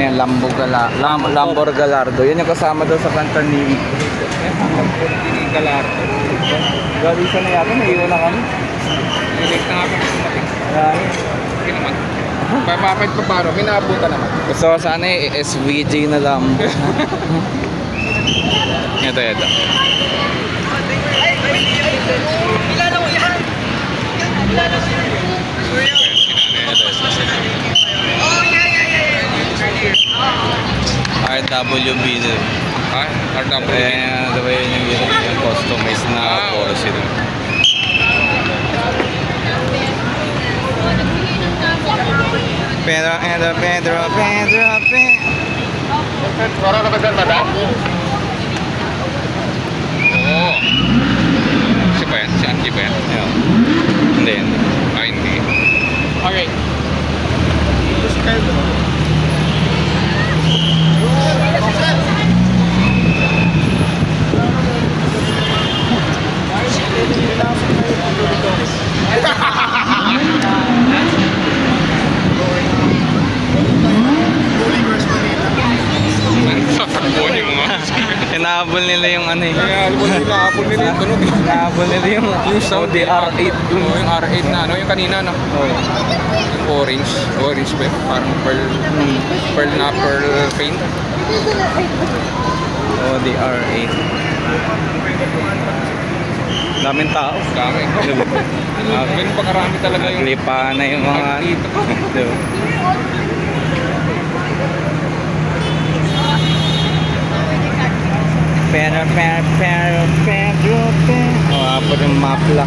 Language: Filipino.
Ayan, Lambor Galardo. Yan yung kasama daw sa kanta ni Galardo. Galisa na yata, naiwan na kami. Direct na ako sa matik. Marami. Sige naman. Papapit pa paano, may naabutan naman. Gusto ko sana SVJ na Lambo. Ito. RWB. RW. Ayan, ito ba yun yung customized na policy doon. Pedro. Parang nakaganda na? Oo. Si ba yan? Si Angie ba yan? Ayun. Hindi yan. Ah, hindi. Okay. Si Kyle ba? Tatakbuhan yung mga Inahabol nila yung ano eh. Inahabol nila yung tunog. Inahabol nila yung sound R8 dun. yung R8 na ano, yung kanina no? Oh. Yung orange ba yun? Parang pearl paint. Audi R8. Daming tao. Dami. Ganun pa karami talaga yung Naglipa na yung mga dito. Diba? Pero. Oh, apo yung mapla.